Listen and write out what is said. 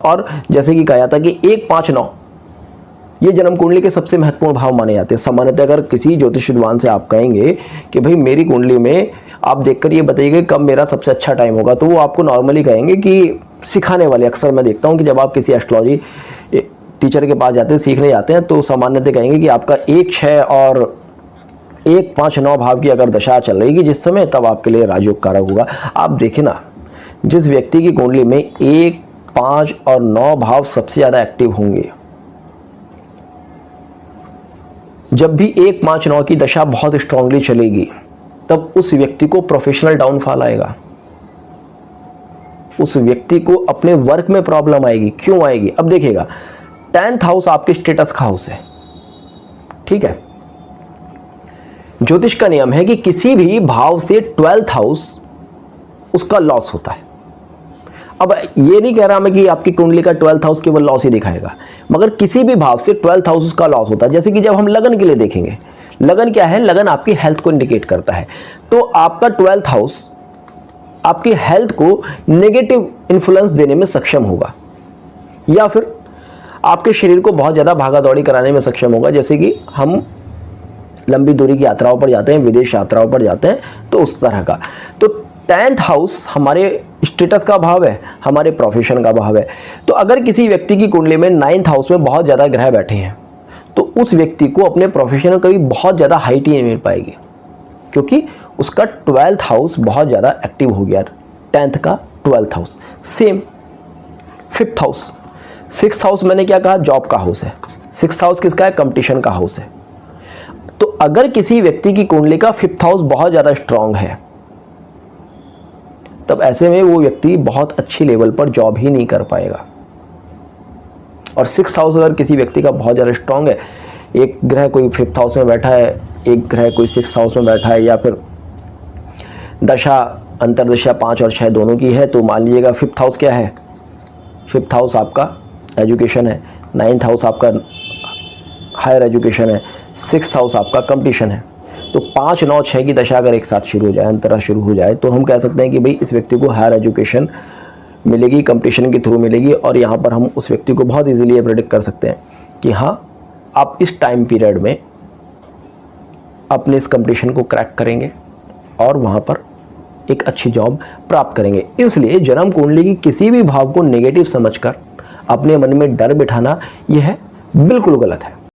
और जैसे कि कहा जाता है कि 1, 5, 9 ये जन्म कुंडली के सबसे महत्वपूर्ण भाव माने जाते हैं। सामान्यतः अगर किसी ज्योतिष विद्वान से आप कहेंगे कि भाई मेरी कुंडली में आप देखकर ये बताइए कब मेरा सबसे अच्छा टाइम होगा, तो वो आपको नॉर्मली कहेंगे कि सिखाने वाले, अक्सर मैं देखता हूँ कि जब आप किसी एस्ट्रोलॉजी टीचर के पास जाते हैं, सीखने जाते हैं, तो सामान्यतः कहेंगे कि आपका 1, 6 और 1, 5, 9 भाव की अगर दशा चल रही है जिस समय, तब आपके लिए राजयोग कारक होगा। आप देखें ना, जिस व्यक्ति की कुंडली में 1, 5 और 9 भाव सबसे ज़्यादा एक्टिव होंगे, जब भी 1, 5, 9 की दशा बहुत स्ट्रांगली चलेगी, तब उस व्यक्ति को प्रोफेशनल डाउनफॉल आएगा, उस व्यक्ति को अपने वर्क में प्रॉब्लम आएगी। क्यों आएगी? अब देखिएगा, 10th हाउस आपके स्टेटस का हाउस है, ठीक है। ज्योतिष का नियम है कि किसी भी भाव से 12th हाउस उसका लॉस होता है। अब ये नहीं कह रहा मैं कि आपकी कुंडली का 12th हाउस केवल लॉस ही दिखाएगा, मगर किसी भी भाव से 12th हाउस उसका लॉस होता है। जैसे कि जब हम लगन के लिए देखेंगे, लगन क्या है? लगन आपकी हेल्थ को इंडिकेट करता है। तो आपका 12th हाउस आपकी हेल्थ को नेगेटिव इन्फ्लुएंस देने में सक्षम होगा, या फिर आपके शरीर को बहुत ज़्यादा भागा दौड़ी कराने में सक्षम होगा। जैसे कि हम लंबी दूरी की यात्राओं पर जाते हैं, विदेश यात्राओं पर जाते हैं, तो उस तरह का। तो 10th हाउस हमारे स्टेटस का भाव है, हमारे प्रोफेशन का भाव है। तो अगर किसी व्यक्ति की कुंडली में 9th हाउस में बहुत ज़्यादा ग्रह बैठे हैं, तो उस व्यक्ति को अपने प्रोफेशन में कभी बहुत ज़्यादा हाइट ही नहीं मिल पाएगी, क्योंकि उसका 12th हाउस बहुत ज़्यादा एक्टिव हो गया। 10th का 12th house same. 5th house, 6th house मैंने क्या कहा? जॉब का हाउस है। 6th हाउस किसका है? कंपटीशन का हाउस है। तो अगर किसी व्यक्ति की कुंडली का 5th हाउस बहुत ज़्यादा स्ट्रांग है, तब ऐसे में वो व्यक्ति बहुत अच्छी लेवल पर जॉब ही नहीं कर पाएगा। और 6th हाउस अगर किसी व्यक्ति का बहुत ज़्यादा स्ट्रांग है, एक ग्रह कोई 5th हाउस में बैठा है, एक ग्रह कोई 6th हाउस में बैठा है, या फिर दशा अंतरदशा 5 और 6 दोनों की है, तो मान लीजिएगा 5th हाउस क्या है? 5th हाउस आपका एजुकेशन है, 9th हाउस आपका हायर एजुकेशन है, 6th हाउस आपका कंपटीशन है। तो 5, 9, 6 की दशा अगर एक साथ शुरू हो जाए, अंतरा शुरू हो जाए, तो हम कह सकते हैं कि भाई इस व्यक्ति को हायर एजुकेशन मिलेगी, कंपटीशन के थ्रू मिलेगी। और यहाँ पर हम उस व्यक्ति को बहुत इजीली ये प्रेडिक्ट कर सकते हैं कि हाँ, आप इस टाइम पीरियड में अपने इस कंपटीशन को क्रैक करेंगे और वहाँ पर एक अच्छी जॉब प्राप्त करेंगे। इसलिए जन्म कुंडली की किसी भी भाव को नेगेटिव समझकर अपने मन में डर बिठाना यह बिल्कुल गलत है।